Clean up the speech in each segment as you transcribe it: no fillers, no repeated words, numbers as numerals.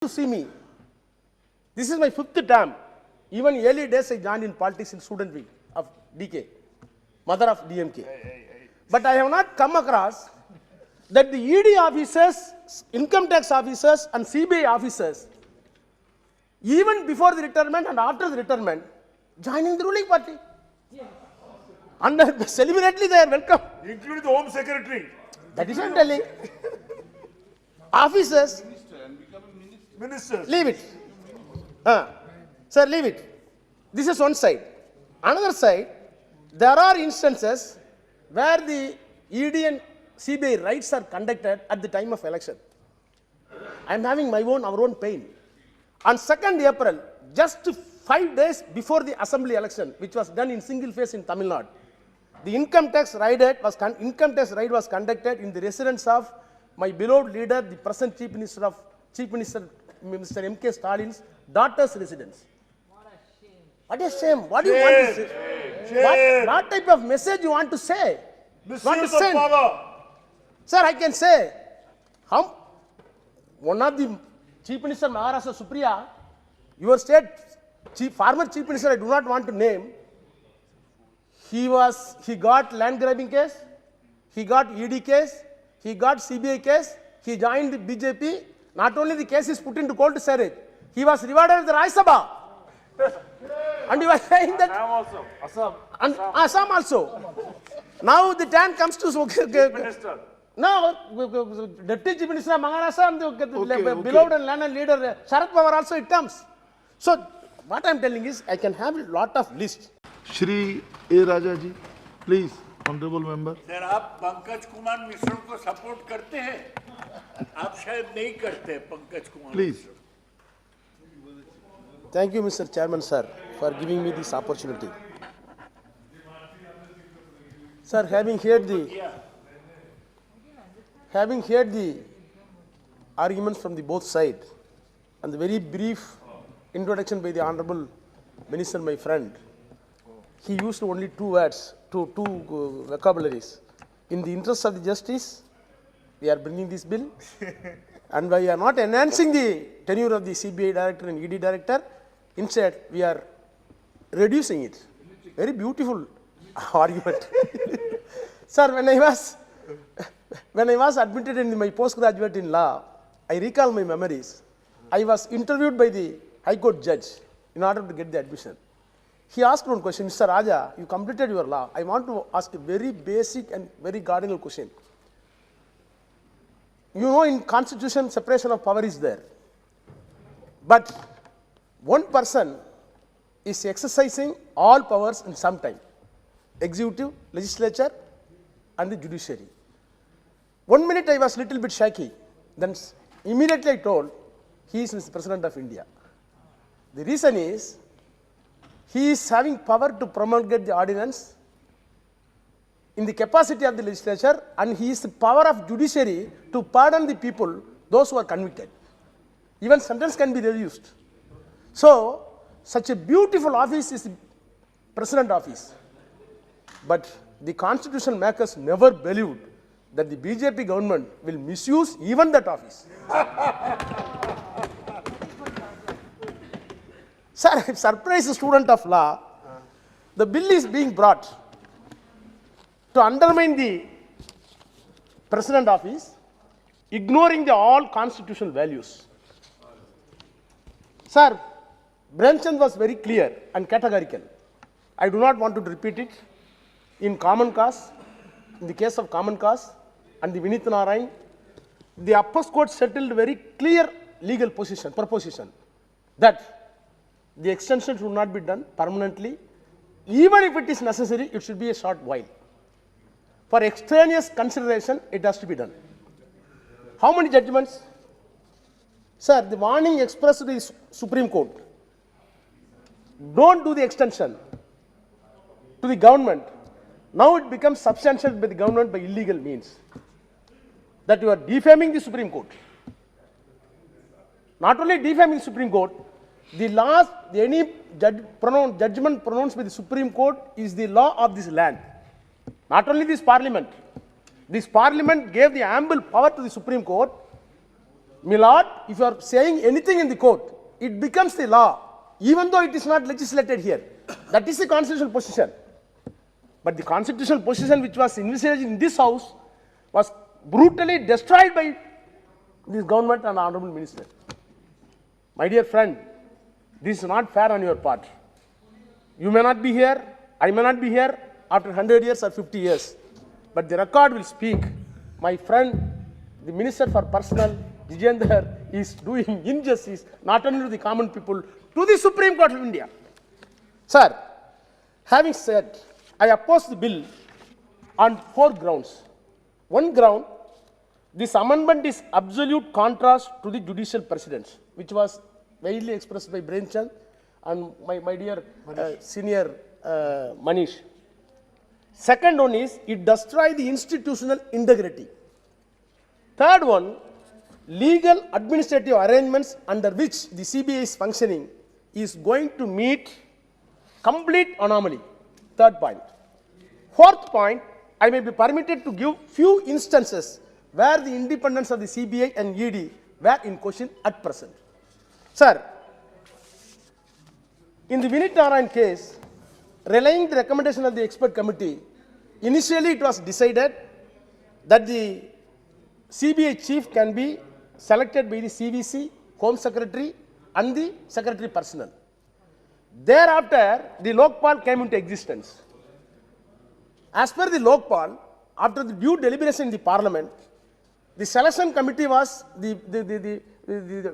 to see me. This is my 5th term. Even early days I joined in politics in student wing of DK, mother of DMK. But I have not come across that the ED officers, income tax officers and CBI officers, even before the retirement and after the retirement, joining the ruling party. And celebrately they are welcome. Including the Home Secretary. That is what I am telling. Officers, Ministers. leave it. Sir, leave it. This is one side. Another side, there are instances where the ED and CBI raids are conducted at the time of election. I am having our own pain. On 2nd April, just 5 days before the assembly election, which was done in single phase in Tamil Nadu, the income tax raid was conducted in the residence of my beloved leader, the present Chief Minister, Mr. M.K. Stalin's daughter's residence. What a shame. What do you want to say? What type of message you want to say? Misuse of power. Sir, I can say, one of the Chief Minister Maharashtra Supriya, your state former Chief Minister, I do not want to name, he got land grabbing case, he got ED case, he got CBI case, he joined the BJP. Not only the case is put into cold storage, he was rewarded with the Rajya Sabha. And you are saying that Assam also. Now the turn comes to Minister. now Deputy Chief Minister of Maharashtra and the beloved and learned leader Sharad Pawar also it comes. So what I am telling is I can have a lot of lists. Shri A. Raja ji, please, honorable member. Sir आप पंकज कुमार मिश्रा को support करते हैं? आप शायद नहीं करते Pankaj Kumar. Please. Thank you, Mr. Chairman, sir, for giving me this opportunity. Sir, having heard the arguments from the both sides and the very brief introduction by the Honorable Minister, my friend, he used only two words, two vocabularies. In the interest of the justice, we are bringing this bill, and we are not enhancing the tenure of the CBI director and ED director. Instead, we are reducing it. Very beautiful argument. Sir, when I was admitted in my postgraduate in law, I recall my memories. I was interviewed by the High Court judge in order to get the admission. He asked one question, Mr. Raja, you completed your law. I want to ask a very basic and very cardinal question. You know, in Constitution, separation of power is there. But one person is exercising all powers in some time. Executive, legislature, and the judiciary. 1 minute I was little bit shaky. Then immediately I told, he is Mr. President of India. The reason is, he is having power to promulgate the ordinance in the capacity of the legislature, and he is the power of judiciary to pardon the people, those who are convicted. Even sentence can be reduced. So, such a beautiful office is the President office. But the constitution makers never believed that the BJP government will misuse even that office. Sir, I am surprised student of law. The bill is being brought to undermine the President office, ignoring all constitutional values. Sir, Premchand was very clear and categorical. I do not want to repeat it. In common cause, in the case of common cause and the Vinith Narayan, the upper court settled very clear legal proposition that the extension should not be done permanently. Even if it is necessary, it should be a short while. For extraneous consideration, it has to be done. How many judgments? Sir, the warning expressed to the Supreme Court, don't do the extension to the government. Now it becomes substantial by the government by illegal means. That you are defaming the Supreme Court. Not only defaming the Supreme Court, any judgment pronounced by the Supreme Court is the law of this land. Not only this parliament. This parliament gave the ample power to the Supreme Court Milord, if you are saying anything in the court, it becomes the law, even though it is not legislated here. That is the constitutional position. But the constitutional position which was envisaged in this house was brutally destroyed by this government and honorable minister. My dear friend, this is not fair on your part. You may not be here, I may not be here after 100 years or 50 years, but the record will speak. My friend, the Minister for Personnel, Vijayendra, is doing injustice not only to the common people, to the Supreme Court of India. Sir, having said, I oppose the bill on 4 grounds. One ground, this amendment is absolute contrast to the judicial precedents, which was widely expressed by Bremchand and my dear senior Manish. Second one is, it destroys the institutional integrity. Third one, legal administrative arrangements under which the CBI is functioning is going to meet complete anomaly. Third point. Fourth point, I may be permitted to give few instances where the independence of the CBI and ED were in question at present. Sir, in the Vinit Narayan case, relying the recommendation of the expert committee, initially it was decided that the CBI chief can be selected by the CVC, Home Secretary and the Secretary Personnel. Thereafter, the Lokpal came into existence. As per the Lokpal, after the due deliberation in the Parliament, the selection committee was, the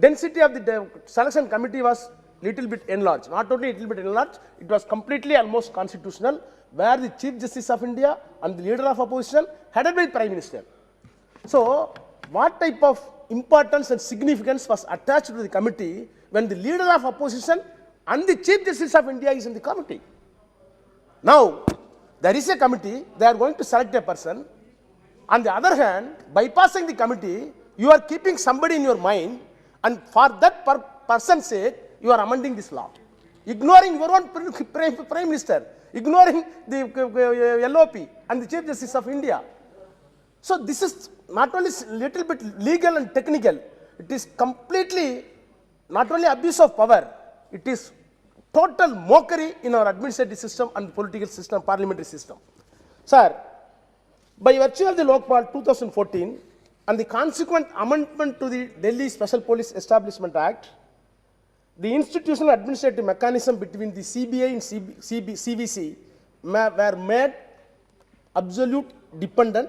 density of the selection committee was little bit enlarged. Not only little bit enlarged, it was completely almost constitutional, where the Chief Justice of India and the Leader of Opposition headed by the Prime Minister. So, what type of importance and significance was attached to the committee when the Leader of Opposition and the Chief Justice of India is in the committee? Now, there is a committee, they are going to select a person. On the other hand, bypassing the committee, you are keeping somebody in your mind, and for that person's sake, you are amending this law. Ignoring your own Prime Minister, ignoring the LOP and the Chief Justice of India. So this is not only little bit legal and technical, it is completely not only abuse of power, it is total mockery in our administrative system and political system, parliamentary system. Sir, by virtue of the Lokpal 2014 and the consequent amendment to the Delhi Special Police Establishment Act, the institutional administrative mechanism between the CBI and CVC were made absolute dependent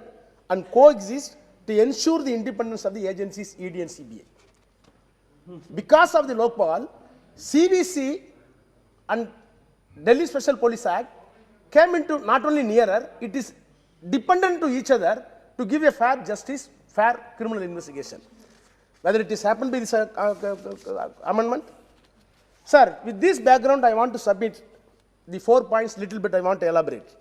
and coexist to ensure the independence of the agencies ED and CBI. Because of the Lokpal, CVC and Delhi Special Police Act came into not only nearer, it is dependent to each other to give a fair justice, fair criminal investigation. Whether it is happened by this amendment. Sir, with this background, I want to submit the 4 points, little bit I want to elaborate.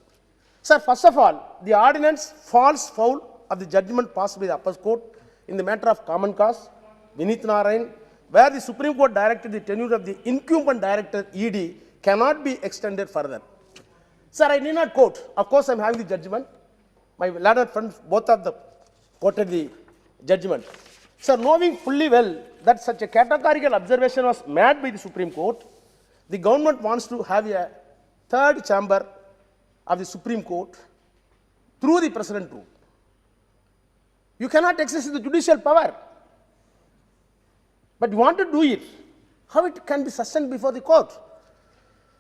Sir, first of all, the ordinance falls foul of the judgment passed by the upper court in the matter of common cause, Vinit Narayan, where the Supreme Court directed the tenure of the incumbent director ED cannot be extended further. Sir, I need not quote. Of course, I am having the judgment. My learned friends, both of them quoted the judgment. Sir, knowing fully well that such a categorical observation was made by the Supreme Court, the government wants to have a third chamber of the Supreme Court through the President route. You cannot exercise the judicial power, but you want to do it. How it can be sustained before the court?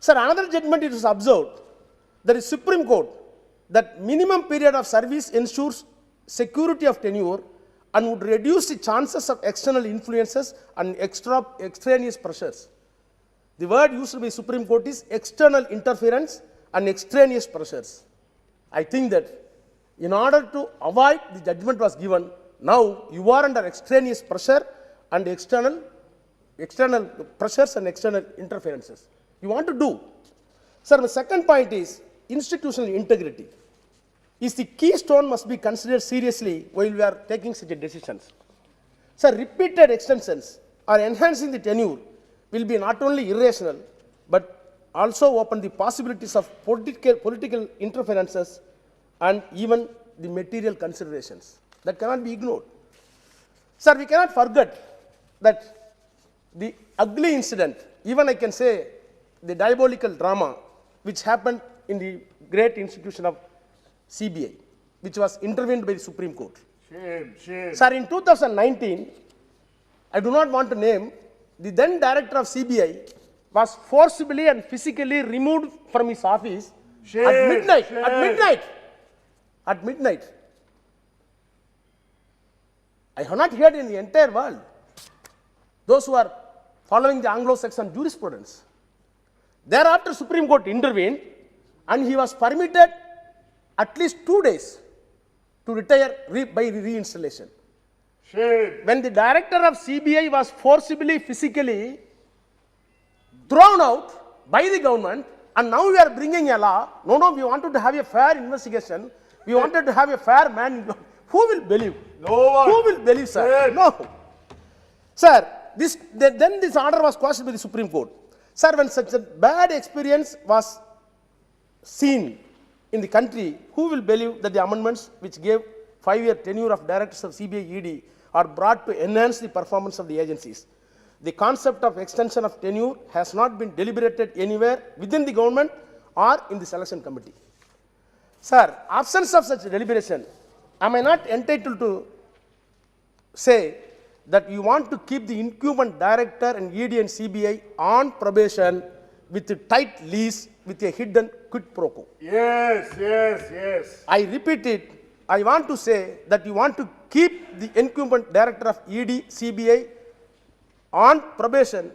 Sir, another judgment it is observed that the Supreme Court that minimum period of service ensures security of tenure and would reduce the chances of external influences and extraneous pressures. The word used by Supreme Court is external interference and extraneous pressures. I think that in order to avoid the judgment was given, now you are under extraneous pressure and external pressures and external interferences. You want to do. Sir, the second point is institutional integrity. Is the keystone must be considered seriously while we are taking such decisions. Sir, repeated extensions or enhancing the tenure will be not only irrational, but also open the possibilities of political interferences and even the material considerations that cannot be ignored. Sir, we cannot forget that the ugly incident, even I can say the diabolical drama, which happened in the great institution of CBI, which was intervened by the Supreme Court. Shame, shame. Sir, in 2019, I do not want to name, the then director of CBI was forcibly and physically removed from his office at midnight. Shame. At midnight. I have not heard in the entire world, those who are following the Anglo-Saxon jurisprudence. Thereafter, Supreme Court intervened and he was permitted at least 2 days to retire by reinstallation. Shame. When the director of CBI was forcibly, physically thrown out by the government, and now we are bringing a law. No, we wanted to have a fair investigation. We wanted to have a fair man. Who will believe? No one. Who will believe, sir? Yes. No. Sir, then this order was quashed by the Supreme Court. Sir, when such a bad experience was seen in the country, who will believe that the amendments which gave 5-year tenure of directors of CBI ED are brought to enhance the performance of the agencies? The concept of extension of tenure has not been deliberated anywhere within the government or in the selection committee. Sir, absence of such deliberation, am I not entitled to say that you want to keep the incumbent director and ED and CBI on probation with a tight leash with a hidden quid pro quo? Yes, yes, yes. I repeat it, I want to say that you want to keep the incumbent director of ED, CBI on probation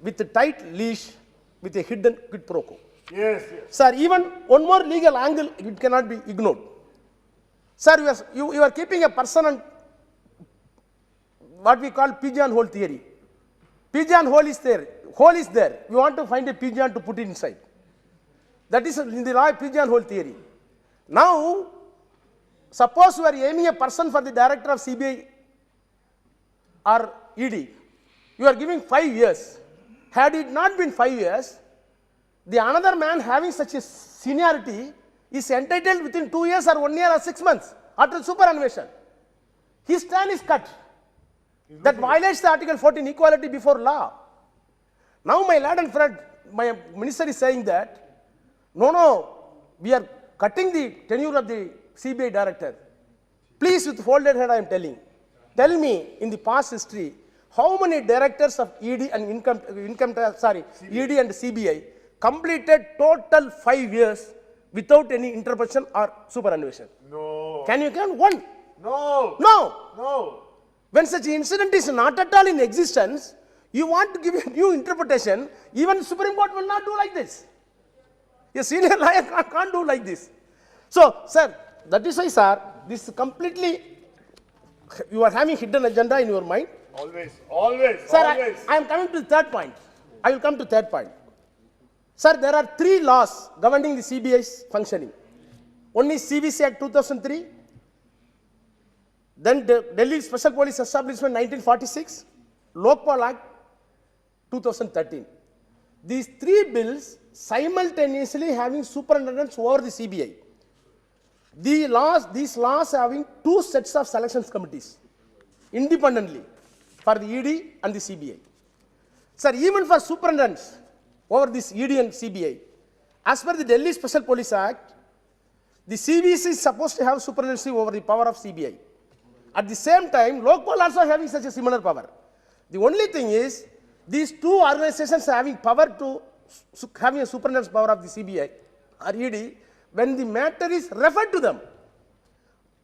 with a tight leash with a hidden quid pro quo. Yes, yes. Sir, even one more legal angle, it cannot be ignored. Sir, you are keeping a person on what we call pigeon hole theory. Pigeon hole is there. Hole is there. You want to find a pigeon to put it inside. That is in the law pigeon hole theory. Now, suppose you are aiming a person for the director of CBI or ED. You are giving 5 years. Had it not been 5 years, the another man having such a seniority is entitled within 2 years or 1 year or 6 months after superannuation. His term is cut. That violates the Article 14 equality before law. Now my lord and friend, my minister is saying that, no, we are cutting the tenure of the CBI director. Please, with folded head I am telling. Tell me in the past history, how many directors of ED and ED and CBI completed total 5 years without any interruption or superannuation? No. Can you count one? No. No. No. When such incident is not at all in existence, you want to give a new interpretation, even the Supreme Court will not do like this. A senior lawyer can't do like this. So, sir, that is why, sir, this is completely, you are having hidden agenda in your mind. Always, always, Sir, always. I am coming to the third point. I will come to third point. Sir, there are 3 laws governing the CBI's functioning. One is CVC Act 2003, then Delhi Special Police Establishment 1946, Lokpal Act 2013. These 3 bills simultaneously having superintendence over the CBI. These laws having 2 sets of selections committees independently for the ED and the CBI. Sir, even for superintendents over this ED and CBI, as per the Delhi Special Police Act, the CVC is supposed to have superintendency over the power of CBI. At the same time, Lokpal also having such a similar power. The only thing is, these 2 organizations having power to having a superintendence power of the CBI or ED, when the matter is referred to them,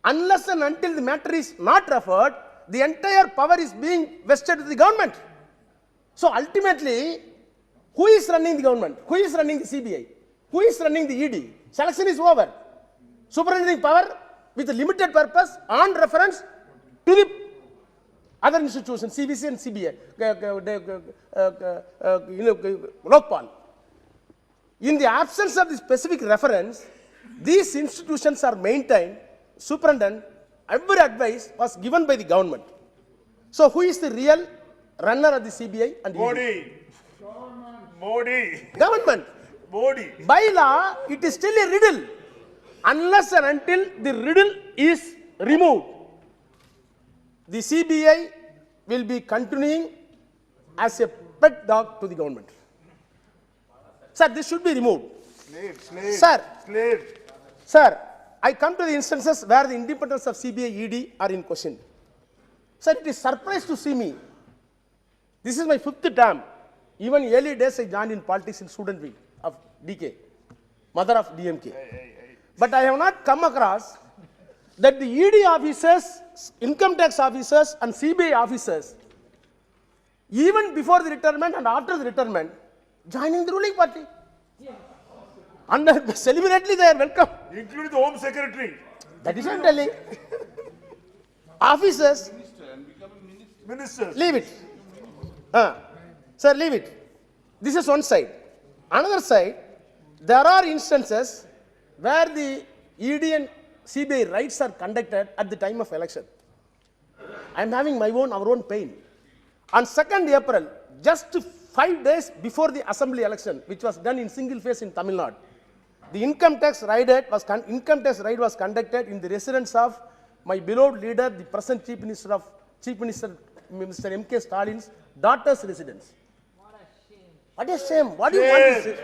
unless and until the matter is not referred, the entire power is being vested to the government. So ultimately, who is running the government? Who is running the CBI? Who is running the ED? Selection is over. Superintending power with a limited purpose on reference to the other institutions, CVC and CBI, Lokpal. In the absence of the specific reference, these institutions are maintained, superintendent, every advice was given by the government. So who is the real runner of the CBI and ED? Modi. Modi. Government. Modi. By law, it is still a riddle. Unless and until the riddle is removed, the CBI will be continuing as a pet dog to the government. Sir, this should be removed. Sir, I come to the instances where the independence of CBI, ED are in question. Sir, it is surprise to see me. This is my 5th term. Even early days I joined in politics in student wing of DK, mother of DMK. But I have not come across that the ED officers, income tax officers and CBI officers, even before the retirement and after the retirement, joining the ruling party. And celebrately they are welcome. Including the Home Secretary. That is what I am telling. Officers, Ministers. leave it. Sir, leave it. This is one side. Another side, there are instances where the ED and CBI raids are conducted at the time of election. I am having our own pain. On 2nd April, just 5 days before the assembly election, which was done in single phase in Tamil Nadu, the income tax raid was conducted in the residence of my beloved leader, the present Chief Minister, Mr. M.K. Stalin's daughter's residence. What a shame. What do you want to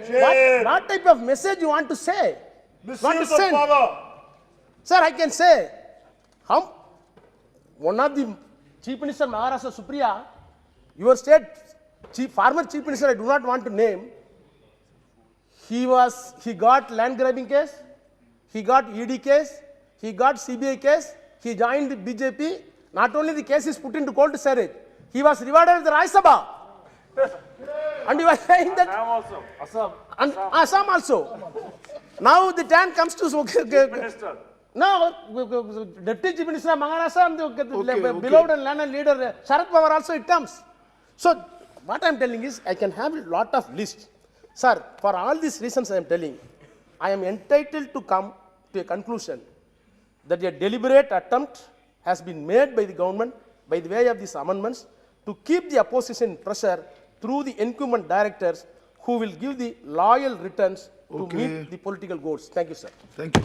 say? What type of message you want to say? Misuse of power. Sir, I can say, one of the Chief Minister Maharashtra, Supriya, your state former Chief Minister, I do not want to name, he got land grabbing case, he got ED case, he got CBI case, he joined the BJP. Not only the case is put into cold storage, he was rewarded with the Rajya Sabha. And he was saying that Assam also. Now the turn comes to Minister. Now, Deputy Chief Minister of Maharashtra and the beloved and learned leader Sharad Pawar also it comes. So what I am telling is, I can have a lot of lists. Sir, for all these reasons I am telling, I am entitled to come to a conclusion that a deliberate attempt has been made by the government by the way of these amendments to keep the opposition in pressure through the incumbent directors who will give the loyal returns to meet the political goals. Thank you, sir. Thank you.